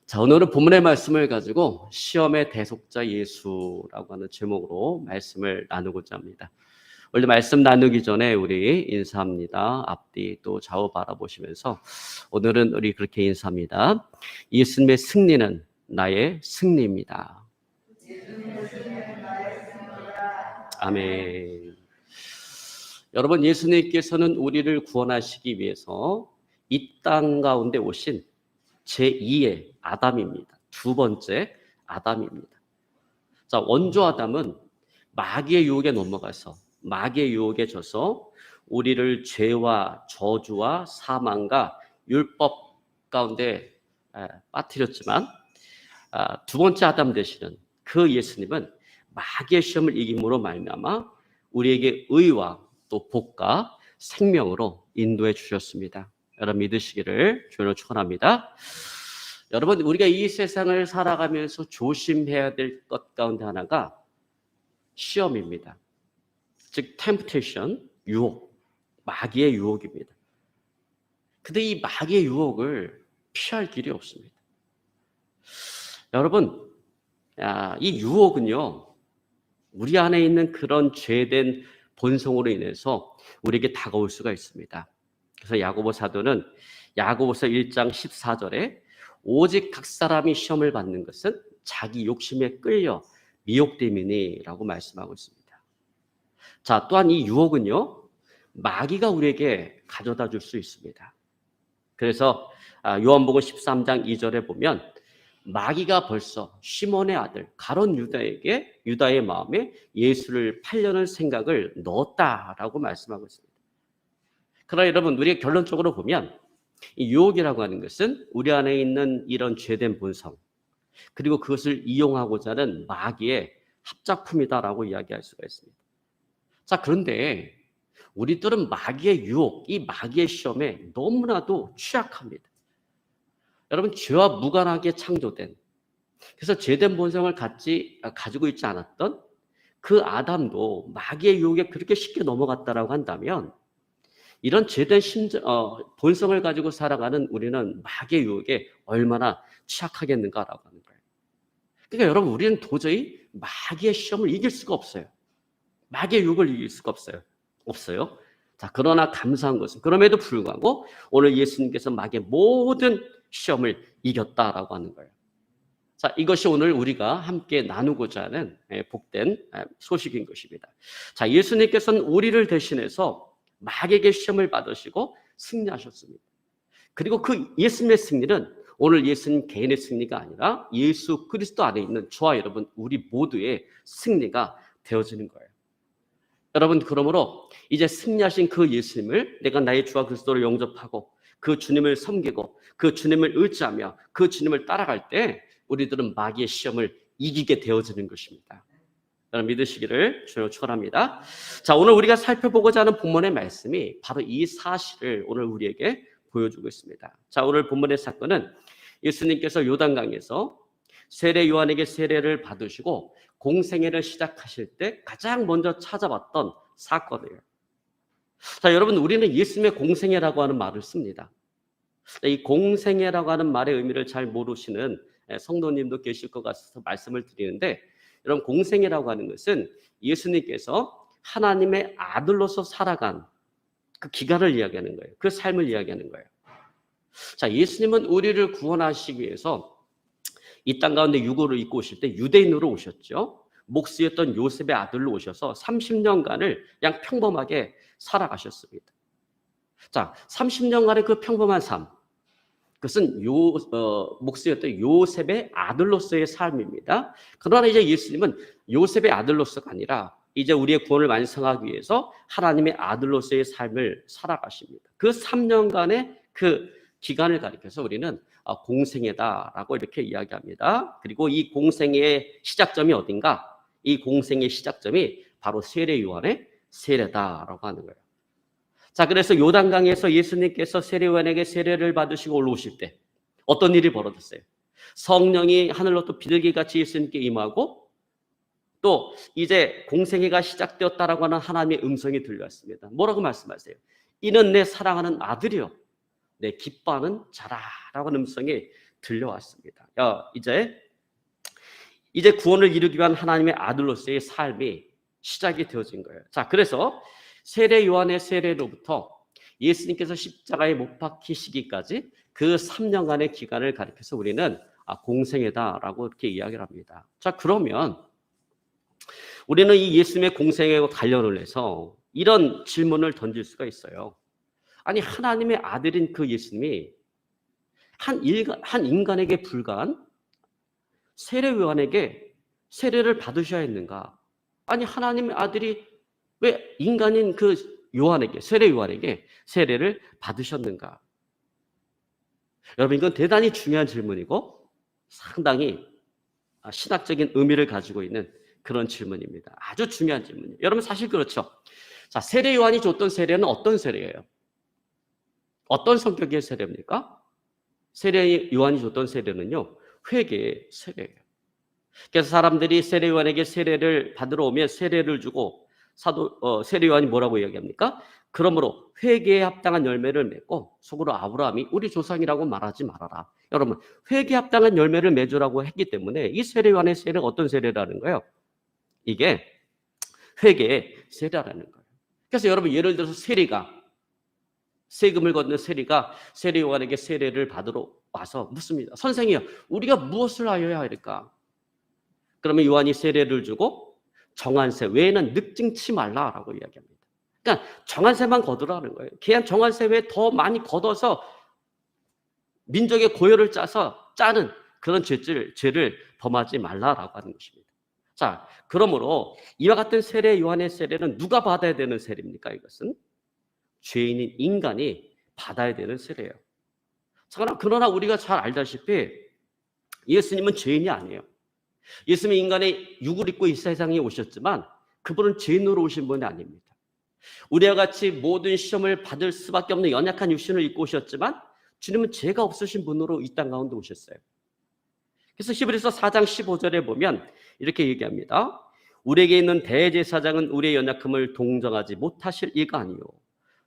자, 오늘은 본문의 말씀을 가지고 시험의 대속자 예수라고 하는 제목으로 말씀을 나누고자 합니다. 원래 말씀 나누기 전에 우리 인사합니다. 앞뒤 또 좌우 바라보시면서 오늘은 우리 그렇게 인사합니다. 예수님의 승리는 나의 승리입니다. 아멘. 여러분, 예수님께서는 우리를 구원하시기 위해서 이 땅 가운데 오신 제2의 아담입니다. 두 번째 아담입니다. 자, 원조 아담은 마귀의 유혹에 넘어가서 마귀의 유혹에 져서 우리를 죄와 저주와 사망과 율법 가운데 빠뜨렸지만 두 번째 아담 되시는 그 예수님은 마귀의 시험을 이김으로 말미암아 우리에게 의와 또 복과 생명으로 인도해 주셨습니다. 여러분 믿으시기를 주님으로 축원합니다. 여러분, 우리가 이 세상을 살아가면서 조심해야 될 것 가운데 하나가 시험입니다. 즉 temptation, 유혹, 마귀의 유혹입니다. 근데 이 마귀의 유혹을 피할 길이 없습니다. 여러분, 이 유혹은요, 우리 안에 있는 그런 죄된 본성으로 인해서 우리에게 다가올 수가 있습니다. 그래서 야고보 사도는 야고보서 1장 14절에 오직 각 사람이 시험을 받는 것은 자기 욕심에 끌려 미혹됨이니라고 말씀하고 있습니다. 자, 또한 이 유혹은요, 마귀가 우리에게 가져다 줄 수 있습니다. 그래서 요한복음 13장 2절에 보면 마귀가 벌써 시몬의 아들 가룟 유다에게 유다의 마음에 예수를 팔려는 생각을 넣었다라고 말씀하고 있습니다. 그러나 여러분, 우리가 결론적으로 보면 이 유혹이라고 하는 것은 우리 안에 있는 이런 죄된 본성, 그리고 그것을 이용하고자 하는 마귀의 합작품이다라고 이야기할 수가 있습니다. 자, 그런데 우리들은 마귀의 유혹, 이 마귀의 시험에 너무나도 취약합니다. 여러분, 죄와 무관하게 창조된, 그래서 죄된 본성을 가지고 있지 않았던 그 아담도 마귀의 유혹에 그렇게 쉽게 넘어갔다라고 한다면 이런 죄된 본성을 가지고 살아가는 우리는 마귀의 유혹에 얼마나 취약하겠는가라고 하는 거예요. 그러니까 여러분, 우리는 도저히 마귀의 시험을 이길 수가 없어요. 마귀의 유혹을 이길 수가 없어요. 자, 그러나 감사한 것은 그럼에도 불구하고 오늘 예수님께서 마귀의 모든 시험을 이겼다라고 하는 거예요. 자, 이것이 오늘 우리가 함께 나누고자 하는 복된 소식인 것입니다. 자, 예수님께서는 우리를 대신해서 마귀에게 시험을 받으시고 승리하셨습니다. 그리고 그 예수님의 승리는 오늘 예수님 개인의 승리가 아니라 예수 그리스도 안에 있는 저와 여러분 우리 모두의 승리가 되어지는 거예요. 여러분, 그러므로 이제 승리하신 그 예수님을 내가 나의 주와 그리스도를 영접하고 그 주님을 섬기고 그 주님을 의지하며 그 주님을 따라갈 때 우리들은 마귀의 시험을 이기게 되어지는 것입니다. 여러분 믿으시기를 주님으로 축원합니다. 자, 오늘 우리가 살펴보고자 하는 본문의 말씀이 바로 이 사실을 오늘 우리에게 보여주고 있습니다. 자, 오늘 본문의 사건은 예수님께서 요단강에서 세례 요한에게 세례를 받으시고 공생애를 시작하실 때 가장 먼저 찾아봤던 사건이에요. 자, 여러분, 우리는 예수님의 공생애라고 하는 말을 씁니다. 이 공생애라고 하는 말의 의미를 잘 모르시는 성도님도 계실 것 같아서 말씀을 드리는데, 여러분, 공생애라고 하는 것은 예수님께서 하나님의 아들로서 살아간 그 기간을 이야기하는 거예요. 그 삶을 이야기하는 거예요. 자, 예수님은 우리를 구원하시기 위해서 이 땅 가운데 육으로 입고 오실 때 유대인으로 오셨죠. 목수였던 요셉의 아들로 오셔서 30년간을 그냥 평범하게 살아가셨습니다. 자, 30년간의 그 평범한 삶, 그것은 목수였던 요셉의 아들로서의 삶입니다. 그러나 이제 예수님은 요셉의 아들로서가 아니라 이제 우리의 구원을 완성하기 위해서 하나님의 아들로서의 삶을 살아가십니다. 그 3년간의 그 기간을 가리켜서 우리는 공생애다라고 이렇게 이야기합니다. 그리고 이 공생애의 시작점이 어딘가? 이 공생애의 시작점이 바로 세례 요한의 세례다라고 하는 거예요. 자, 그래서 요단강에서 예수님께서 세례 요한에게 세례를 받으시고 올라오실 때 어떤 일이 벌어졌어요? 성령이 하늘로 또 비둘기같이 예수님께 임하고 또 이제 공생애가 시작되었다라고 하는 하나님의 음성이 들려왔습니다. 뭐라고 말씀하세요? 이는 내 사랑하는 아들이요 내 기뻐하는 자라라고 하는 음성이 들려왔습니다. 이제 구원을 이루기 위한 하나님의 아들로서의 삶이 시작이 되어진 거예요. 자, 그래서 세례 요한의 세례로부터 예수님께서 십자가에 못 박히시기까지 그 3년간의 기간을 가리켜서 우리는 공생애다라고 이렇게 이야기를 합니다. 자, 그러면 우리는 이 예수님의 공생애와 관련을 해서 이런 질문을 던질 수가 있어요. 아니, 하나님의 아들인 그 예수님이 한 인간에게 불과한 세례 요한에게 세례를 받으셔야 했는가? 아니, 하나님의 아들이 왜 인간인 그 요한에게, 세례 요한에게 세례를 받으셨는가? 여러분, 이건 대단히 중요한 질문이고 상당히 신학적인 의미를 가지고 있는 그런 질문입니다. 아주 중요한 질문이에요. 여러분, 사실 그렇죠. 자, 세례 요한이 줬던 세례는 어떤 세례예요? 어떤 성격의 세례입니까? 세례 요한이 줬던 세례는요, 회개의 세례예요. 그래서 사람들이 세례 요한에게 세례를 받으러 오면 세례를 주고 세례 요한이 뭐라고 이야기합니까? 그러므로 회개에 합당한 열매를 맺고 속으로 아브라함이 우리 조상이라고 말하지 말아라. 여러분, 회개에 합당한 열매를 맺으라고 했기 때문에 이 세례 요한의 세례가 어떤 세례라는 거예요? 이게 회개의 세례라는 거예요. 그래서 여러분, 예를 들어서 세금을 걷는 세리가 세례 요한에게 세례를 받으러 와서 묻습니다. 선생이요, 우리가 무엇을 하여야 할까? 그러면 요한이 세례를 주고 정한세 외에는 늑증치 말라라고 이야기합니다. 그러니까 정한세만 거두라는 거예요. 그냥 정한세 외에 더 많이 걷어서 민족의 고혈을 짜는 그런 죄를 범하지 말라라고 하는 것입니다. 자, 그러므로 이와 같은 세례 요한의 세례는 누가 받아야 되는 세례입니까? 이것은 죄인인 인간이 받아야 되는 세례예요. 그러나 우리가 잘 알다시피 예수님은 죄인이 아니에요. 예수님은 인간의 육을 입고 이 세상에 오셨지만 그분은 죄인으로 오신 분이 아닙니다. 우리와 같이 모든 시험을 받을 수밖에 없는 연약한 육신을 입고 오셨지만 주님은 죄가 없으신 분으로 이 땅 가운데 오셨어요. 그래서 히브리서 4장 15절에 보면 이렇게 얘기합니다. 우리에게 있는 대제사장은 우리의 연약함을 동정하지 못하실 이가 아니요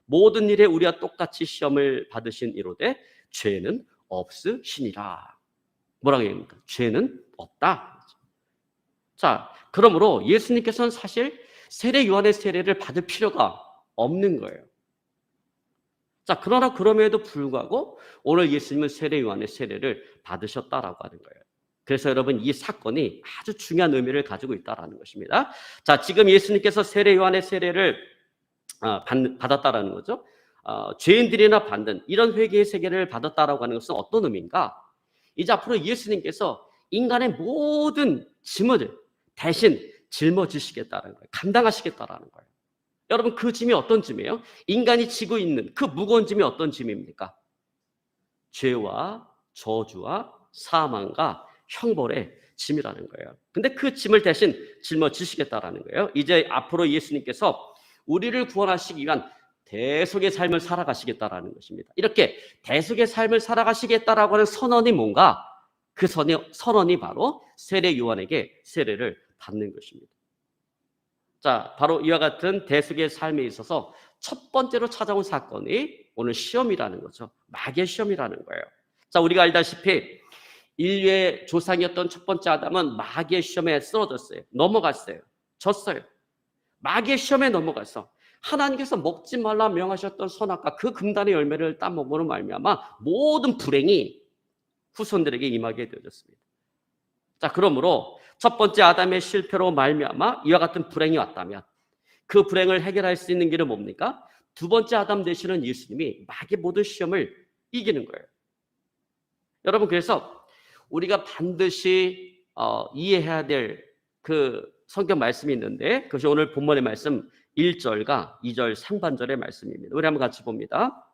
모든 일에 우리와 똑같이 시험을 받으신 이로되 죄는 없으시니라. 뭐라고 얘기합니까? 죄는 없다. 자, 그러므로 예수님께서는 사실 세례 요한의 세례를 받을 필요가 없는 거예요. 자, 그러나 그럼에도 불구하고 오늘 예수님은 세례 요한의 세례를 받으셨다라고 하는 거예요. 그래서 여러분, 이 사건이 아주 중요한 의미를 가지고 있다라는 것입니다. 자, 지금 예수님께서 세례 요한의 세례를 받았다라는 거죠. 죄인들이나 받는 이런 회개의 세계를 받았다라고 하는 것은 어떤 의미인가? 이제 앞으로 예수님께서 인간의 모든 짐을 대신 짊어지시겠다는 거예요. 감당하시겠다라는 거예요. 여러분, 그 짐이 어떤 짐이에요? 인간이 지고 있는 그 무거운 짐이 어떤 짐입니까? 죄와 저주와 사망과 형벌의 짐이라는 거예요. 근데 그 짐을 대신 짊어지시겠다라는 거예요. 이제 앞으로 예수님께서 우리를 구원하시기 위한 대속의 삶을 살아가시겠다라는 것입니다. 이렇게 대속의 삶을 살아가시겠다라고 하는 선언이 뭔가? 그 선언이 바로 세례 요한에게 세례를 받는 것입니다. 자, 바로 이와 같은 대속의 삶에 있어서 첫 번째로 찾아온 사건이 오늘 시험이라는 거죠. 마귀의 시험이라는 거예요. 자, 우리가 알다시피 인류의 조상이었던 첫 번째 아담은 마귀의 시험에 쓰러졌어요. 넘어갔어요. 졌어요. 마귀의 시험에 넘어가서 하나님께서 먹지 말라 명하셨던 선악과 그 금단의 열매를 따먹으로 말미암아 모든 불행이 후손들에게 임하게 되어졌습니다. 자, 그러므로 첫 번째 아담의 실패로 말미암아 이와 같은 불행이 왔다면 그 불행을 해결할 수 있는 길은 뭡니까? 두 번째 아담 되시는 예수님이 마귀의 모든 시험을 이기는 거예요. 여러분, 그래서 우리가 반드시 이해해야 될 그 성경 말씀이 있는데 그것이 오늘 본문의 말씀 1절과 2절 상반절의 말씀입니다. 우리 한번 같이 봅니다.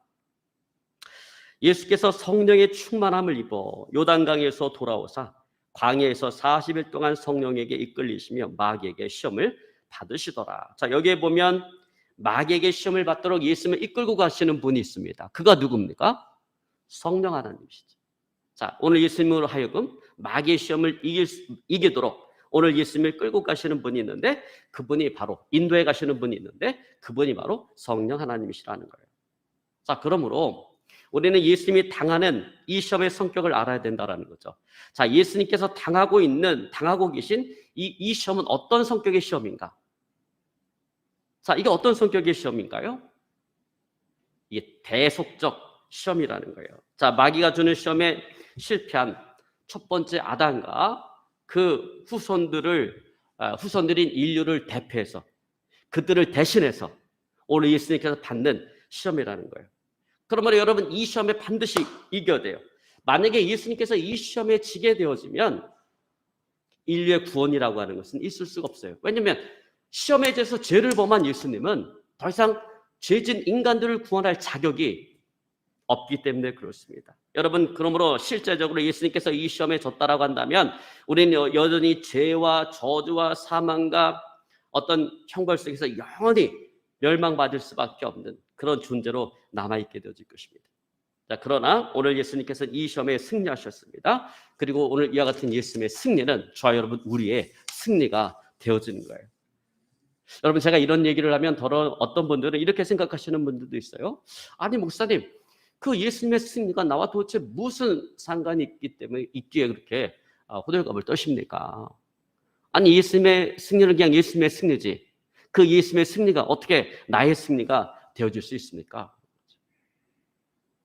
예수께서 성령의 충만함을 입어 요단강에서 돌아오사 광야에서 40일 동안 성령에게 이끌리시며 마귀에게 시험을 받으시더라. 자, 여기에 보면 마귀에게 시험을 받도록 예수님을 이끌고 가시는 분이 있습니다. 그가 누굽니까? 성령 하나님이시죠. 자, 오늘 예수님으로 하여금 마귀의 시험을 이기도록 오늘 예수님을 끌고 가시는 분이 있는데 그분이 바로 인도에 가시는 분이 있는데 그분이 바로 성령 하나님이시라는 거예요. 자, 그러므로 우리는 예수님이 당하는 이 시험의 성격을 알아야 된다는 거죠. 자, 예수님께서 당하고 계신 이 시험은 어떤 성격의 시험인가? 자, 이게 어떤 성격의 시험인가요? 이게 대속적 시험이라는 거예요. 자, 마귀가 주는 시험에 실패한 첫 번째 아담과 그 후손들인 인류를 대표해서 그들을 대신해서 오늘 예수님께서 받는 시험이라는 거예요. 그러면 여러분 이 시험에 반드시 이겨야 돼요. 만약에 예수님께서 이 시험에 지게 되어지면 인류의 구원이라고 하는 것은 있을 수가 없어요. 왜냐하면 시험에 대해서 죄를 범한 예수님은 더 이상 죄진 인간들을 구원할 자격이 없기 때문에 그렇습니다. 여러분, 그러므로 실제적으로 예수님께서 이 시험에 졌다라고 한다면 우리는 여전히 죄와 저주와 사망과 어떤 형벌 속에서 영원히 멸망받을 수밖에 없는 그런 존재로 남아있게 되어질 것입니다. 자, 그러나 오늘 예수님께서 이 시험에 승리하셨습니다. 그리고 오늘 이와 같은 예수님의 승리는 저와 여러분 우리의 승리가 되어지는 거예요. 여러분, 제가 이런 얘기를 하면 어떤 분들은 이렇게 생각하시는 분들도 있어요. 아니 목사님, 그 예수님의 승리가 나와 도대체 무슨 상관이 있기에 그렇게 호들갑을 떠십니까? 아니 예수님의 승리는 그냥 예수님의 승리지 그 예수님의 승리가 어떻게 나의 승리가 되어질 수 있습니까?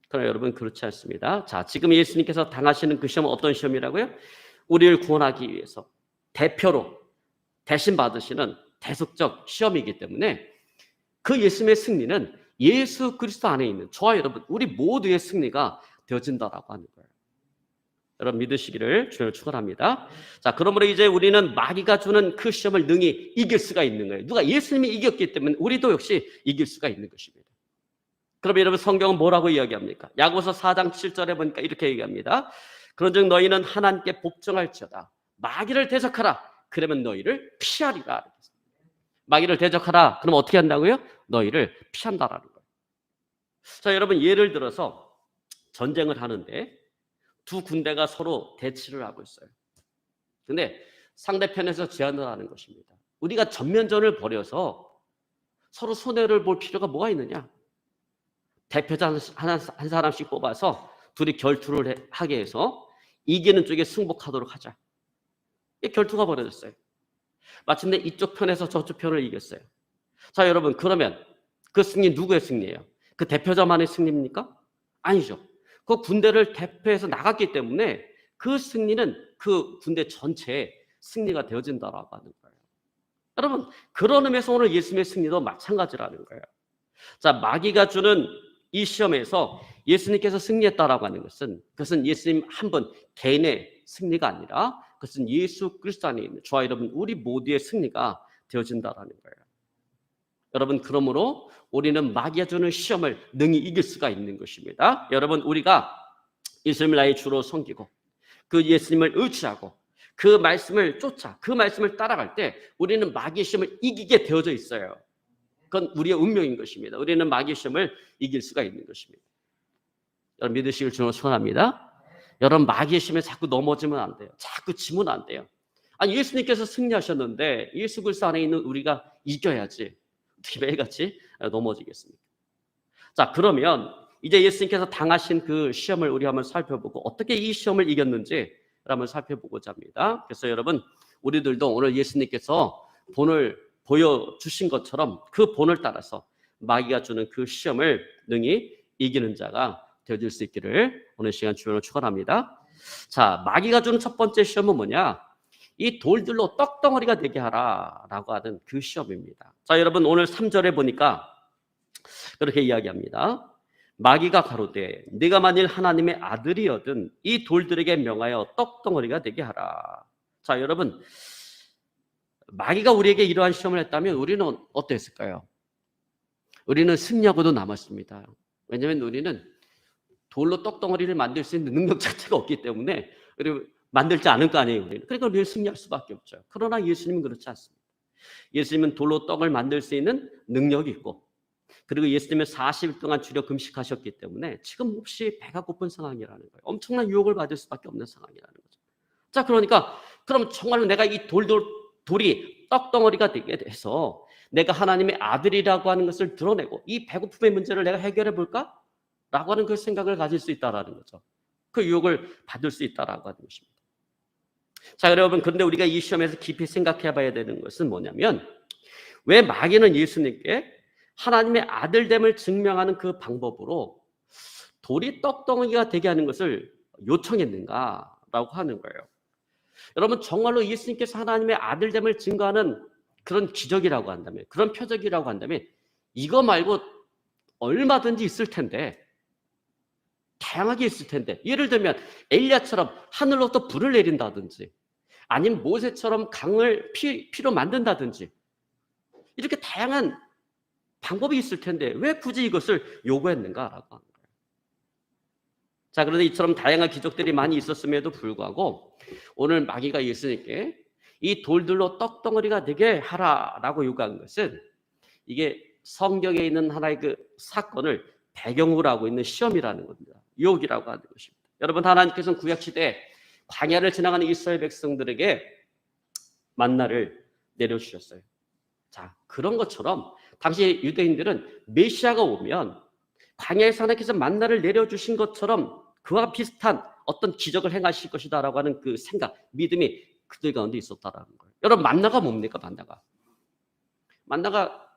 그러나 여러분 그렇지 않습니다. 자, 지금 예수님께서 당하시는 그 시험은 어떤 시험이라고요? 우리를 구원하기 위해서 대표로 대신 받으시는 대속적 시험이기 때문에 그 예수님의 승리는 예수 그리스도 안에 있는 저와 여러분 우리 모두의 승리가 되어진다라고 하는 거예요. 여러분 믿으시기를 주님을 축원합니다. 자, 그러므로 이제 우리는 마귀가 주는 그 시험을 능히 이길 수가 있는 거예요. 누가 예수님이 이겼기 때문에 우리도 역시 이길 수가 있는 것입니다. 그럼 여러분 성경은 뭐라고 이야기합니까? 야고보서 4장 7절에 보니까 이렇게 얘기합니다. 그런즉 너희는 하나님께 복종할지어다. 마귀를 대적하라. 그러면 너희를 피하리라. 마귀를 대적하라. 그럼 어떻게 한다고요? 너희를 피한다라는 거예요. 자, 여러분 예를 들어서 전쟁을 하는데 두 군대가 서로 대치를 하고 있어요. 근데 상대편에서 제안을 하는 것입니다. 우리가 전면전을 벌여서 서로 손해를 볼 필요가 뭐가 있느냐? 대표자 한 사람씩 뽑아서 둘이 결투를 하게 해서 이기는 쪽에 승복하도록 하자. 결투가 벌어졌어요. 마침내 이쪽 편에서 저쪽 편을 이겼어요. 자, 여러분 그러면 그 승리 누구의 승리예요? 그 대표자만의 승리입니까? 아니죠. 그 군대를 대표해서 나갔기 때문에 그 승리는 그 군대 전체의 승리가 되어진다라고 하는 거예요. 여러분 그런 의미에서 오늘 예수님의 승리도 마찬가지라는 거예요. 자, 마귀가 주는 이 시험에서 예수님께서 승리했다라고 하는 것은 그것은 예수님 한 분 개인의 승리가 아니라 그것은 예수 그리스도 안에 있는 저와 여러분 우리 모두의 승리가 되어진다라는 거예요. 여러분 그러므로 우리는 마귀가 주는 시험을 능히 이길 수가 있는 것입니다. 여러분 우리가 예수님을 나의 주로 섬기고 그 예수님을 의지하고 그 말씀을 쫓아 그 말씀을 따라갈 때 우리는 마귀의 시험을 이기게 되어져 있어요. 그건 우리의 운명인 것입니다. 우리는 마귀의 시험을 이길 수가 있는 것입니다. 여러분 믿으시길 주로 소원합니다. 여러분 마귀의 시험에 자꾸 넘어지면 안 돼요. 자꾸 지면 안 돼요. 아니 예수님께서 승리하셨는데 예수 그리스도 안에 있는 우리가 이겨야지. 어떻게 매일같이 넘어지겠습니까? 자, 그러면 이제 예수님께서 당하신 그 시험을 우리 한번 살펴보고 어떻게 이 시험을 이겼는지 한번 살펴보고자 합니다. 그래서 여러분 우리들도 오늘 예수님께서 본을 보여주신 것처럼 그 본을 따라서 마귀가 주는 그 시험을 능히 이기는 자가 되어질 수 있기를 오늘 시간 주님으로 축원합니다. 자, 마귀가 주는 첫 번째 시험은 뭐냐? 이 돌들로 떡덩어리가 되게 하라라고 하는 그 시험입니다. 자, 여러분 오늘 3절에 보니까 그렇게 이야기합니다. 마귀가 가로되 네가 만일 하나님의 아들이거든 이 돌들에게 명하여 떡덩어리가 되게 하라. 자, 여러분 마귀가 우리에게 이러한 시험을 했다면 우리는 어땠을까요? 우리는 승리하고도 남았습니다. 왜냐하면 우리는 돌로 떡덩어리를 만들 수 있는 능력 자체가 없기 때문에 그리고 만들지 않을 거 아니에요. 우리는. 그러니까 우리는 승리할 수밖에 없죠. 그러나 예수님은 그렇지 않습니다. 예수님은 돌로 떡을 만들 수 있는 능력이 있고 그리고 예수님은 40일 동안 주려 금식하셨기 때문에 지금 몹시 배가 고픈 상황이라는 거예요. 엄청난 유혹을 받을 수밖에 없는 상황이라는 거죠. 자, 그러니까 그럼 정말로 내가 이 돌이 떡덩어리가 되게 돼서 내가 하나님의 아들이라고 하는 것을 드러내고 이 배고픔의 문제를 내가 해결해 볼까? 하는 그 생각을 가질 수 있다라는 거죠. 그 유혹을 받을 수 있다라고 하는 것입니다. 자, 여러분, 그런데 우리가 이 시험에서 깊이 생각해 봐야 되는 것은 뭐냐면, 왜 마귀는 예수님께 하나님의 아들됨을 증명하는 그 방법으로 돌이 떡덩이가 되게 하는 것을 요청했는가라고 하는 거예요. 여러분, 정말로 예수님께서 하나님의 아들됨을 증거하는 그런 기적이라고 한다면, 그런 표적이라고 한다면, 이거 말고 얼마든지 있을 텐데, 다양하게 있을 텐데, 예를 들면 엘리야처럼 하늘로부터 불을 내린다든지, 아니면 모세처럼 강을 피로 만든다든지, 이렇게 다양한 방법이 있을 텐데 왜 굳이 이것을 요구했는가라고 하는 거예요. 자, 그런데 이처럼 다양한 기적들이 많이 있었음에도 불구하고 오늘 마귀가 예수님께 이 돌들로 떡덩어리가 되게 하라라고 요구한 것은, 이게 성경에 있는 하나의 그 사건을 배경으로 하고 있는 시험이라는 겁니다. 유혹이라고 하는 것입니다. 여러분, 하나님께서는 구약시대에 광야를 지나가는 이스라엘 백성들에게 만나를 내려주셨어요. 자, 그런 것처럼 당시 유대인들은 메시아가 오면 광야에서 하나님께서 만나를 내려주신 것처럼 그와 비슷한 어떤 기적을 행하실 것이다라고 하는 그 생각, 믿음이 그들 가운데 있었다라는 거예요. 여러분, 만나가 뭡니까? 만나가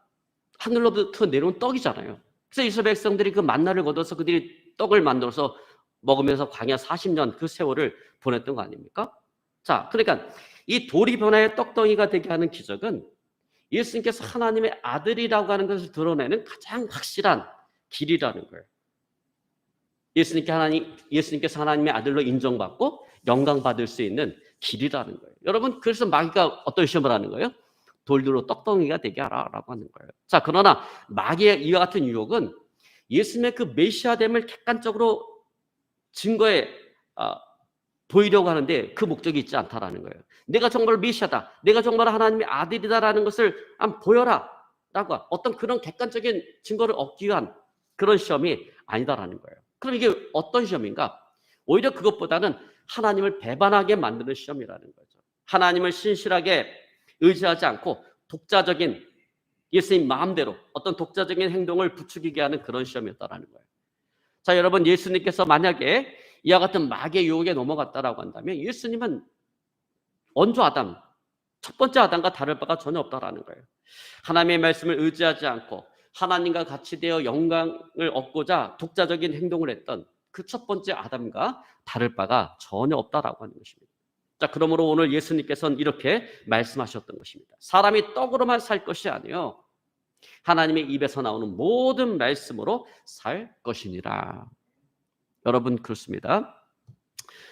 하늘로부터 내려온 떡이잖아요. 그래서 이스라엘 백성들이 그 만나를 거둬서 그들이 떡을 만들어서 먹으면서 광야 40년 그 세월을 보냈던 거 아닙니까? 자, 그러니까 이 돌이 변화의 떡덩이가 되게 하는 기적은 예수님께서 하나님의 아들이라고 하는 것을 드러내는 가장 확실한 길이라는 거예요. 예수님께서 하나님의 아들로 인정받고 영광받을 수 있는 길이라는 거예요. 여러분, 그래서 마귀가 어떤 시험을 하는 거예요? 돌들로 떡덩이가 되게 하라라고 하는 거예요. 자, 그러나 마귀의 이와 같은 유혹은 예수님의 그 메시아됨을 객관적으로 증거해 보이려고 하는데 그 목적이 있지 않다라는 거예요. 내가 정말 메시아다, 내가 정말 하나님의 아들이다라는 것을 한번 보여라 라고 어떤 그런 객관적인 증거를 얻기 위한 그런 시험이 아니다라는 거예요. 그럼 이게 어떤 시험인가? 오히려 그것보다는 하나님을 배반하게 만드는 시험이라는 거죠. 하나님을 신실하게 의지하지 않고 독자적인 예수님 마음대로 어떤 독자적인 행동을 부추기게 하는 그런 시험이었다라는 거예요. 자, 여러분, 예수님께서 만약에 이와 같은 마귀의 유혹에 넘어갔다라고 한다면 예수님은 원조 아담, 첫 번째 아담과 다를 바가 전혀 없다라는 거예요. 하나님의 말씀을 의지하지 않고 하나님과 같이 되어 영광을 얻고자 독자적인 행동을 했던 그 첫 번째 아담과 다를 바가 전혀 없다라고 하는 것입니다. 자, 그러므로 오늘 예수님께서는 이렇게 말씀하셨던 것입니다. 사람이 떡으로만 살 것이 아니요 하나님의 입에서 나오는 모든 말씀으로 살 것이니라. 여러분, 그렇습니다.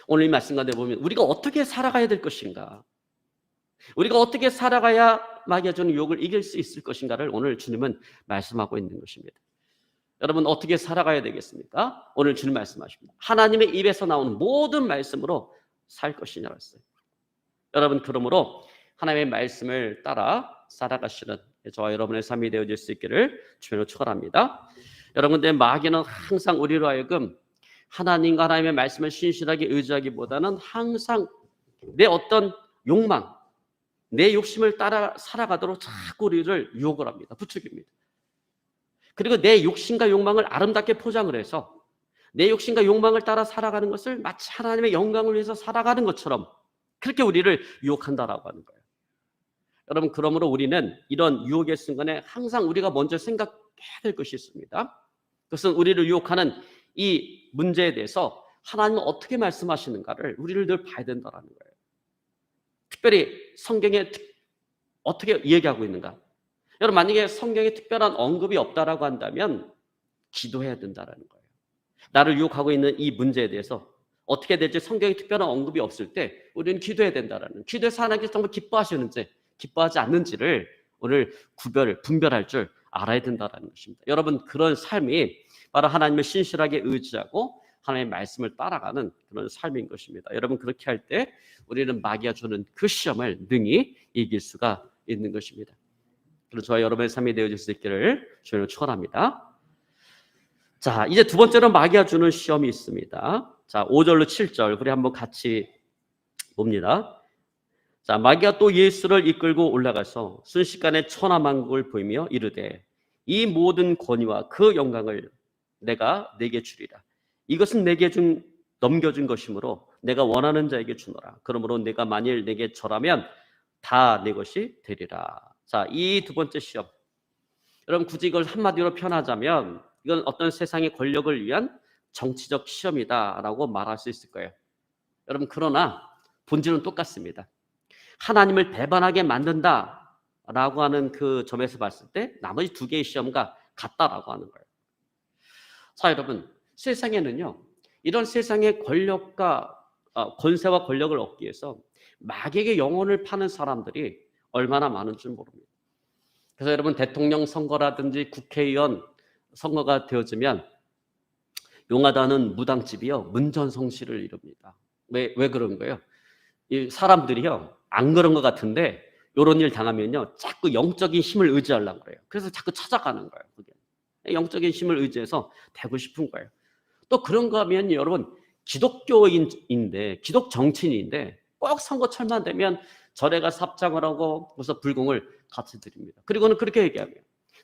오늘 이 말씀 가운데 보면 우리가 어떻게 살아가야 될 것인가, 우리가 어떻게 살아가야 마귀가 주는 유혹을 이길 수 있을 것인가를 오늘 주님은 말씀하고 있는 것입니다. 여러분, 어떻게 살아가야 되겠습니까? 오늘 주님 말씀하십니다. 하나님의 입에서 나오는 모든 말씀으로 살 것이냐고 했어요. 여러분, 그러므로 하나님의 말씀을 따라 살아가시는 저와 여러분의 삶이 되어질 수 있기를 주님으로 축원합니다. 여러분들, 마귀는 항상 우리로 하여금 하나님과 하나님의 말씀을 신실하게 의지하기보다는 항상 내 어떤 욕망, 내 욕심을 따라 살아가도록 자꾸 우리를 유혹을 합니다. 부추깁니다. 그리고 내 욕심과 욕망을 아름답게 포장을 해서 내 욕심과 욕망을 따라 살아가는 것을 마치 하나님의 영광을 위해서 살아가는 것처럼 그렇게 우리를 유혹한다라고 하는 거예요. 여러분, 그러므로 우리는 이런 유혹의 순간에 항상 우리가 먼저 생각해야 될 것이 있습니다. 그것은 우리를 유혹하는 이 문제에 대해서 하나님은 어떻게 말씀하시는가를 우리를 늘 봐야 된다는 거예요. 특별히 성경에 어떻게 얘기하고 있는가. 여러분, 만약에 성경에 특별한 언급이 없다라고 한다면 기도해야 된다는 거예요. 나를 유혹하고 있는 이 문제에 대해서 어떻게 될지 성경에 특별한 언급이 없을 때 우리는 기도해야 된다는, 기도해서 하나님께서 정말 기뻐하시는지 기뻐하지 않는지를 오늘 분별할 줄 알아야 된다는 것입니다. 여러분, 그런 삶이 바로 하나님을 신실하게 의지하고 하나님의 말씀을 따라가는 그런 삶인 것입니다. 여러분, 그렇게 할 때 우리는 마귀가 주는 그 시험을 능히 이길 수가 있는 것입니다. 그래서 저와 여러분의 삶이 되어질 수 있기를 주님을 축원합니다. 자, 이제 두 번째로 마귀가 주는 시험이 있습니다. 자, 5절로 7절 우리 한번 같이 봅니다. 자, 마귀가 또 예수를 이끌고 올라가서 순식간에 천하만국을 보이며 이르되 이 모든 권위와 그 영광을 내가 내게 주리라. 이것은 내게 넘겨준 것이므로 내가 원하는 자에게 주노라. 그러므로 내가 만일 내게 절하면 다 내 것이 되리라. 자, 이 두 번째 시험. 여러분 굳이 이걸 한마디로 표현하자면 이건 어떤 세상의 권력을 위한 정치적 시험이다라고 말할 수 있을 거예요. 여러분 그러나 본질은 똑같습니다. 하나님을 배반하게 만든다라고 하는 그 점에서 봤을 때 나머지 두 개의 시험과 같다라고 하는 거예요. 자, 여러분 세상에는요 이런 세상의 권력과 권세와 권력을 얻기 위해서 마귀에게 영혼을 파는 사람들이 얼마나 많은 줄 모릅니다. 그래서 여러분 대통령 선거라든지 국회의원 선거가 되어지면 용하다는 무당집이요 문전성시를 이룹니다. 왜 그런 거예요? 이 사람들이요 안 그런 것 같은데 이런 일 당하면요 자꾸 영적인 힘을 의지하려고 그래요. 그래서 자꾸 찾아가는 거예요. 그게. 영적인 힘을 의지해서 되고 싶은 거예요. 또 그런가 하면 여러분 기독교인인데 기독 정치인인데 꼭 선거철만 되면 절에가 삽장을 하고 그래서 불공을 같이 드립니다. 그리고는 그렇게 얘기하면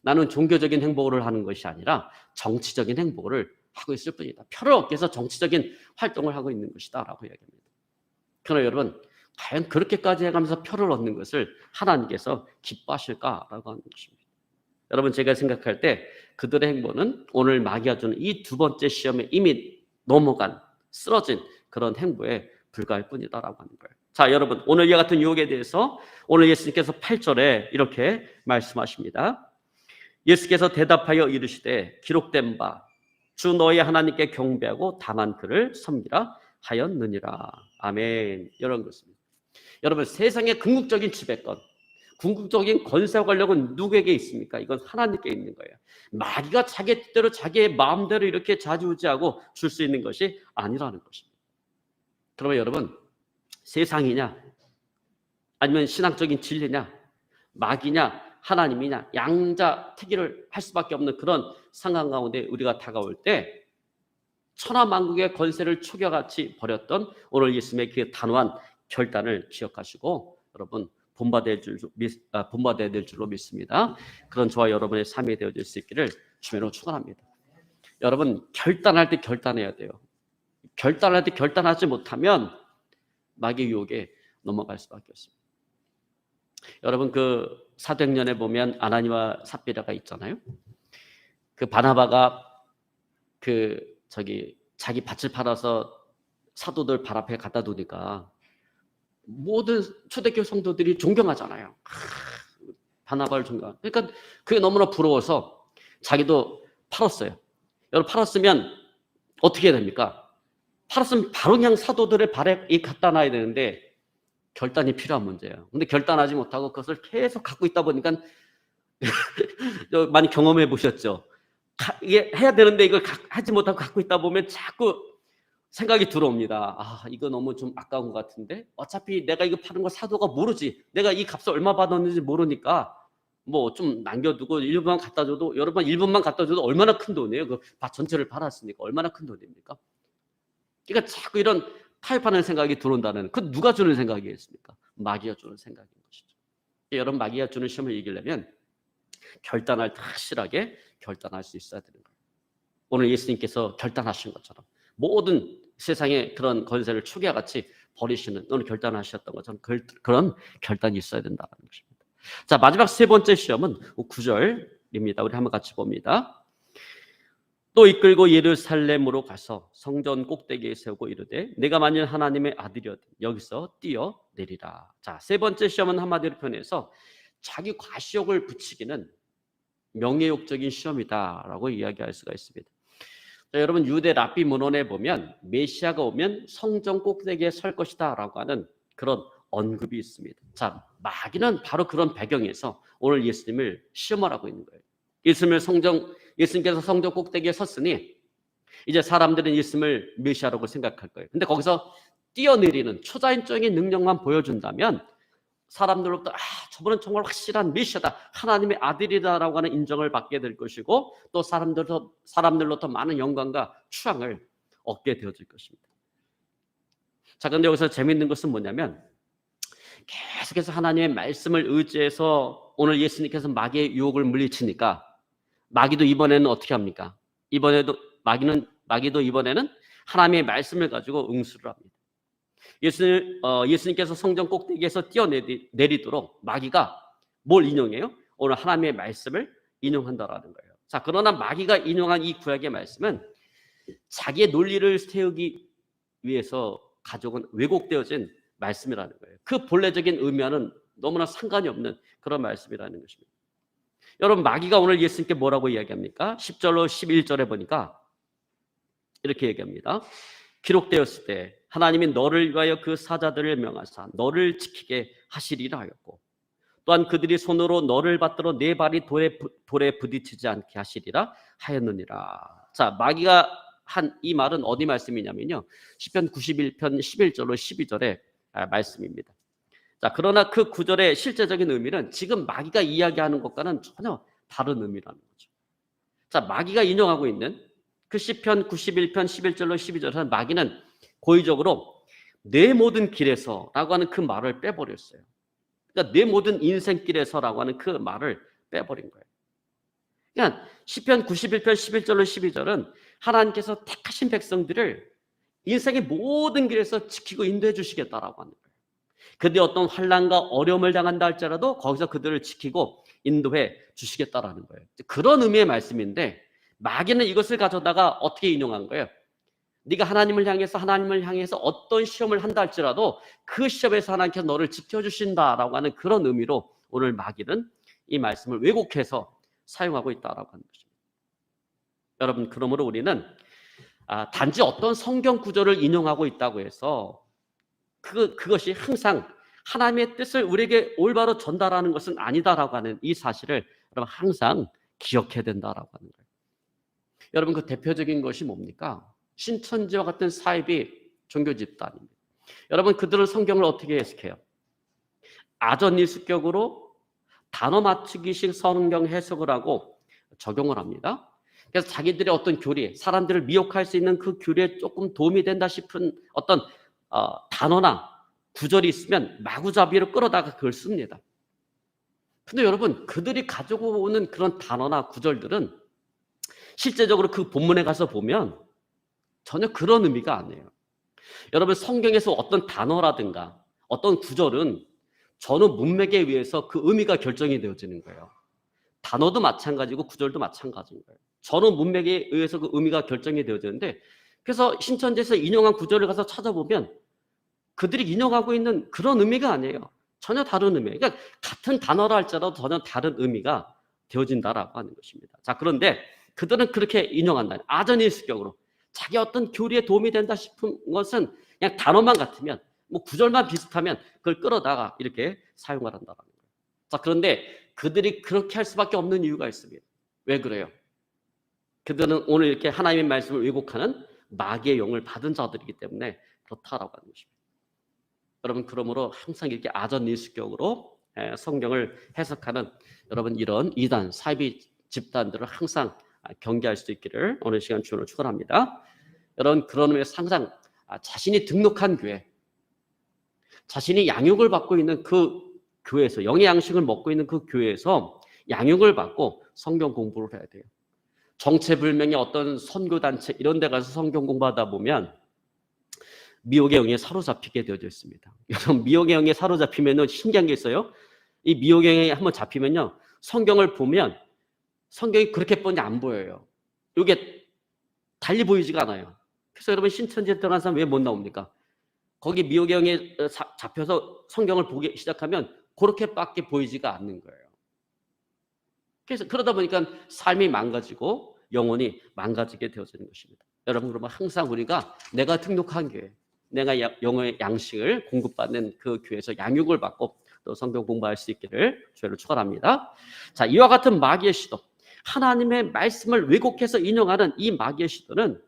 나는 종교적인 행보를 하는 것이 아니라 정치적인 행보를 하고 있을 뿐이다. 표를 얻기 위해서 정치적인 활동을 하고 있는 것이다 라고 이야기합니다. 그러나 여러분 과연 그렇게까지 해가면서 표를 얻는 것을 하나님께서 기뻐하실까라고 하는 것입니다. 여러분 제가 생각할 때 그들의 행보는 오늘 마귀가 주는 이 두 번째 시험에 이미 넘어간 쓰러진 그런 행보에 불과할 뿐이다라고 하는 거예요. 자, 여러분 오늘 이와 같은 유혹에 대해서 오늘 예수님께서 8절에 이렇게 말씀하십니다. 예수께서 대답하여 이르시되 기록된 바 주 너희 하나님께 경배하고 다만 그를 섬기라 하였느니라. 아멘. 이런 것입니다. 여러분 세상의 궁극적인 지배권, 궁극적인 권세와 권력은 누구에게 있습니까? 이건 하나님께 있는 거예요. 마귀가 자기 뜻대로 자기의 마음대로 이렇게 좌지우지하고 줄 수 있는 것이 아니라는 것입니다. 그러면 여러분 세상이냐 아니면 신앙적인 진리냐 마귀냐 하나님이냐 양자택일을 할 수밖에 없는 그런 상황 가운데 우리가 다가올 때 천하만국의 권세를 초겨같이 버렸던 오늘 예수님의 그 단호한 결단을 기억하시고 여러분 본받아야 될 줄로 믿습니다. 그런 저와 여러분의 삶이 되어질 수 있기를 주님으로 축원합니다. 여러분 결단할 때 결단해야 돼요. 결단할 때 결단하지 못하면 마귀의 유혹에 넘어갈 수밖에 없습니다. 여러분 그 사도행전에 보면 아나니와 삽비라가 있잖아요. 그 바나바가 자기 밭을 팔아서 사도들 발 앞에 갖다 두니까 모든 초대교회 성도들이 존경하잖아요. 바나바를 존경. 그러니까 그게 너무나 부러워서 자기도 팔았어요. 여러분 팔았으면 어떻게 해야 됩니까? 팔았으면 바로 그냥 사도들의 발에 갖다 놔야 되는데 결단이 필요한 문제예요. 근데 결단하지 못하고 그것을 계속 갖고 있다 보니까 많이 경험해 보셨죠? 이게 해야 되는데 이걸 하지 못하고 갖고 있다 보면 자꾸 생각이 들어옵니다. 아, 이거 너무 좀 아까운 것 같은데 어차피 내가 이거 파는 거 사도가 모르지. 내가 이 값을 얼마 받았는지 모르니까 뭐 좀 남겨두고 일부만 갖다 줘도 여러분 일부만 갖다 줘도 얼마나 큰 돈이에요. 그 밭 전체를 팔았으니까 얼마나 큰 돈입니까? 그러니까 자꾸 이런 타협하는 생각이 들어온다는 그 누가 주는 생각이겠습니까? 마귀가 주는 생각인 것이죠. 여러분 마귀가 주는 시험을 이기려면 결단할 때 확실하게 결단할 수 있어야 되는 거예요. 오늘 예수님께서 결단하신 것처럼 모든 세상의 그런 권세를 추기와같이 버리시는 오늘 결단하셨던 것처럼 그런 결단이 있어야 된다는 것입니다. 자, 마지막 세 번째 시험은 9절입니다. 우리 한번 같이 봅니다. 또 이끌고 예루살렘으로 가서 성전 꼭대기에 세우고 이르되 내가 만일 하나님의 아들이었든 여기서 뛰어내리라. 자, 세 번째 시험은 한마디로 표현해서 자기 과시욕을 붙이기는 명예욕적인 시험이다라고 이야기할 수가 있습니다. 자, 여러분 유대 랍비 문헌에 보면 메시아가 오면 성전 꼭대기에 설 것이다라고 하는 그런 언급이 있습니다. 자, 마귀는 바로 그런 배경에서 오늘 예수님을 시험하라고 있는 거예요. 예수님께서 성전 꼭대기에 섰으니 이제 사람들은 예수님을 메시아라고 생각할 거예요. 근데 거기서 뛰어내리는 초자연적인 능력만 보여준다면 사람들로부터 저분은 정말 확실한 메시아다, 하나님의 아들이다라고 하는 인정을 받게 될 것이고 또 사람들로부터 많은 영광과 추앙을 얻게 되어질 것입니다. 자, 그런데 여기서 재미있는 것은 뭐냐면 계속해서 하나님의 말씀을 의지해서 오늘 예수님께서 마귀의 유혹을 물리치니까 마귀도 이번에는 어떻게 합니까? 이번에도 마귀도 이번에는 하나님의 말씀을 가지고 응수를 합니다. 예수님께서 성전 꼭대기에서 뛰어내리도록 마귀가 뭘 인용해요? 오늘 하나님의 말씀을 인용한다라는 거예요. 자, 그러나 마귀가 인용한 이 구약의 말씀은 자기의 논리를 세우기 위해서 가져온 왜곡되어진 말씀이라는 거예요. 그 본래적인 의미와는 너무나 상관이 없는 그런 말씀이라는 것입니다. 여러분, 마귀가 오늘 예수님께 뭐라고 이야기합니까? 10절로 11절에 보니까 이렇게 얘기합니다. 기록되었을 때 하나님이 너를 위하여 그 사자들을 명하사 너를 지키게 하시리라 하였고, 또한 그들이 손으로 너를 받들어 네 발이 돌에 부딪히지 않게 하시리라 하였느니라. 자, 마귀가 한 이 말은 어디 말씀이냐면요, 시편 91편 11절로 12절의 말씀입니다. 자, 그러나 그 구절의 실제적인 의미는 지금 마귀가 이야기하는 것과는 전혀 다른 의미라는 거죠. 자, 마귀가 인용하고 있는 그 시편 91편 11절로 12절에서 마귀는 고의적으로 내 모든 길에서라고 하는 그 말을 빼버렸어요. 그러니까 내 모든 인생길에서라고 하는 그 말을 빼버린 거예요. 그러니까 시편 91편 11절로 12절은 하나님께서 택하신 백성들을 인생의 모든 길에서 지키고 인도해 주시겠다라고 하는 거예요. 그들이 어떤 환난과 어려움을 당한다 할지라도 거기서 그들을 지키고 인도해 주시겠다라는 거예요. 그런 의미의 말씀인데 마귀는 이것을 가져다가 어떻게 인용한 거예요? 네가 하나님을 향해서 어떤 시험을 한다 할지라도 그 시험에서 하나님께서 너를 지켜주신다라고 하는 그런 의미로 오늘 마귀는 이 말씀을 왜곡해서 사용하고 있다라고 하는 것입니다. 여러분, 그러므로 우리는 단지 어떤 성경 구절을 인용하고 있다고 해서 그것이 항상 하나님의 뜻을 우리에게 올바로 전달하는 것은 아니다라고 하는 이 사실을 여러분 항상 기억해야 된다라고 하는 거예요. 여러분, 그 대표적인 것이 뭡니까? 신천지와 같은 사이비 종교 집단입니다. 여러분, 그들은 성경을 어떻게 해석해요? 아전일수격으로 단어 맞추기식 성경 해석을 하고 적용을 합니다. 그래서 자기들의 어떤 교리, 사람들을 미혹할 수 있는 그 교리에 조금 도움이 된다 싶은 어떤 단어나 구절이 있으면 마구잡이로 끌어다가 그걸 씁니다. 근데 여러분, 그들이 가지고 오는 그런 단어나 구절들은 실제적으로 그 본문에 가서 보면 전혀 그런 의미가 아니에요. 여러분, 성경에서 어떤 단어라든가 어떤 구절은 전후 문맥에 의해서 그 의미가 결정이 되어지는 거예요. 단어도 마찬가지고 구절도 마찬가지인 거예요. 전후 문맥에 의해서 그 의미가 결정이 되어지는데, 그래서 신천지에서 인용한 구절을 가서 찾아보면 그들이 인용하고 있는 그런 의미가 아니에요. 전혀 다른 의미예요. 그러니까 같은 단어라 할지라도 전혀 다른 의미가 되어진다라고 하는 것입니다. 자, 그런데 그들은 그렇게 인용한다. 아전일수격으로 자기 어떤 교리에 도움이 된다 싶은 것은 그냥 단어만 같으면, 뭐 구절만 비슷하면 그걸 끌어다가 이렇게 사용을 한다는 거예요. 자, 그런데 그들이 그렇게 할 수밖에 없는 이유가 있습니다. 왜 그래요? 그들은 오늘 이렇게 하나님의 말씀을 왜곡하는 마귀의 영을 받은 자들이기 때문에 그렇다라고 하는 것입니다. 여러분, 그러므로 항상 이렇게 아전일수격으로 성경을 해석하는 여러분 이런 이단 사이비 집단들을 항상 경계할 수 있기를 오늘 시간 주님으로 축원합니다. 여러분, 그런 의미에서 항상 자신이 등록한 교회, 자신이 양육을 받고 있는 그 교회에서, 영의 양식을 먹고 있는 그 교회에서 양육을 받고 성경 공부를 해야 돼요. 정체불명의 어떤 선교단체 이런 데 가서 성경 공부하다 보면 미혹의 영에 사로잡히게 되어져 있습니다. 여러분, 미혹의 영에 사로잡히면 신기한 게 있어요. 이 미혹의 영에 한번 잡히면요, 성경을 보면 성경이 그렇게 뻔히 안 보여요. 이게 달리 보이지가 않아요. 그래서 여러분, 신천지에 들어간 사람 왜 못 나옵니까? 거기 미혹의 영에 잡혀서 성경을 보기 시작하면 그렇게밖에 보이지가 않는 거예요. 그래서 그러다 보니까 삶이 망가지고 영혼이 망가지게 되어지는 것입니다. 여러분, 그러면 항상 우리가 내가 등록한 교회, 내가 영의 양식을 공급받는 그 교회에서 양육을 받고 또 성경 공부할 수 있기를 주를 축원합니다. 자, 이와 같은 마귀의 시도, 하나님의 말씀을 왜곡해서 인용하는 이 마귀의 시도는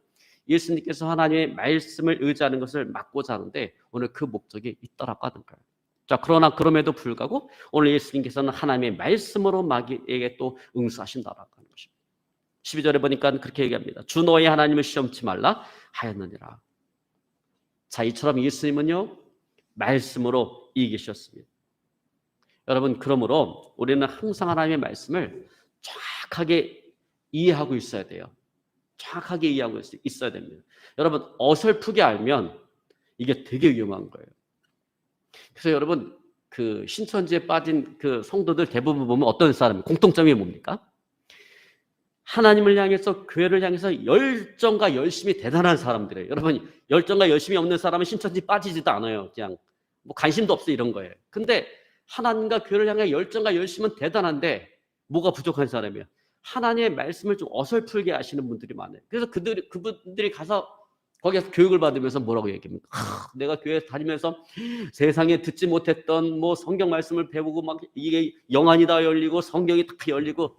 예수님께서 하나님의 말씀을 의지하는 것을 막고자 하는데 오늘 그 목적이 있더라고 하는 거예요. 자, 그러나 그럼에도 불구하고 오늘 예수님께서는 하나님의 말씀으로 마귀에게 또 응수하신다라고 하는 것입니다. 12절에 보니까 그렇게 얘기합니다. 주 너의 하나님을 시험치 말라 하였느니라. 자, 이처럼 예수님은요, 말씀으로 이기셨습니다. 여러분, 그러므로 우리는 항상 하나님의 말씀을 정확하게 이해하고 있어야 돼요. 정확하게 이해하고 있어야 됩니다. 여러분 어설프게 알면 이게 되게 위험한 거예요. 그래서 여러분 그 신천지에 빠진 그 성도들 대부분 보면 어떤 사람이 공통점이 뭡니까? 하나님을 향해서 교회를 향해서 열정과 열심이 대단한 사람들이에요. 여러분 열정과 열심이 없는 사람은 신천지 빠지지도 않아요. 그냥 뭐 관심도 없어 이런 거예요. 근데 하나님과 교회를 향해 열정과 열심은 대단한데 뭐가 부족한 사람이에요? 하나님의 말씀을 좀 어설프게 하시는 분들이 많아요. 그래서 그분들이 가서 거기서 교육을 받으면서 뭐라고 얘기합니까? 내가 교회 다니면서 세상에 듣지 못했던 뭐 성경 말씀을 배우고 막 이게 영안이 다 열리고 성경이 다 열리고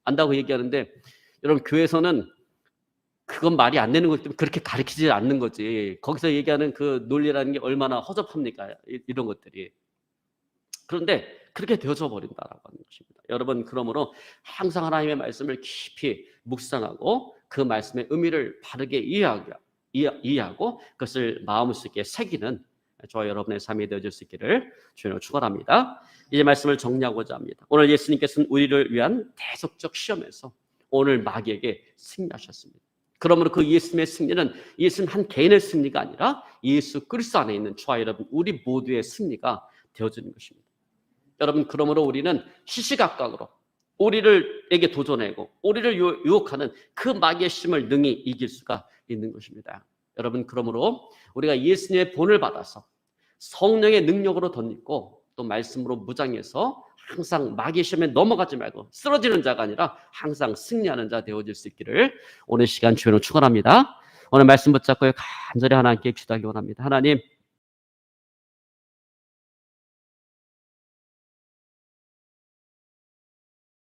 안다고 얘기하는데 여러분 교회에서는 그건 말이 안 되는 거기 때문에 그렇게 가르치지 않는 거지. 거기서 얘기하는 그 논리라는 게 얼마나 허접합니까? 이런 것들이. 그런데 그렇게 되어져 버린다라고 하는 것입니다. 여러분 그러므로 항상 하나님의 말씀을 깊이 묵상하고 그 말씀의 의미를 바르게 이해하고 그것을 마음속에 새기는 저와 여러분의 삶이 되어질 수 있기를 주님으로 축원합니다. 이제 말씀을 정리하고자 합니다. 오늘 예수님께서는 우리를 위한 대속적 시험에서 오늘 마귀에게 승리하셨습니다. 그러므로 그 예수님의 승리는 예수님 한 개인의 승리가 아니라 예수 그리스도 안에 있는 저와 여러분 우리 모두의 승리가 되어지는 것입니다. 여러분 그러므로 우리는 시시각각으로 우리에게 도전하고 우리를 유혹하는 그 마귀의 힘을 능히 이길 수가 있는 것입니다. 여러분 그러므로 우리가 예수님의 본을 받아서 성령의 능력으로 덧입고 또 말씀으로 무장해서 항상 마귀의 시험에 넘어가지 말고 쓰러지는 자가 아니라 항상 승리하는 자 되어질 수 있기를 오늘 시간 주님으로 축원합니다. 오늘 말씀 붙잡고 간절히 하나님께 기도하기 원합니다. 하나님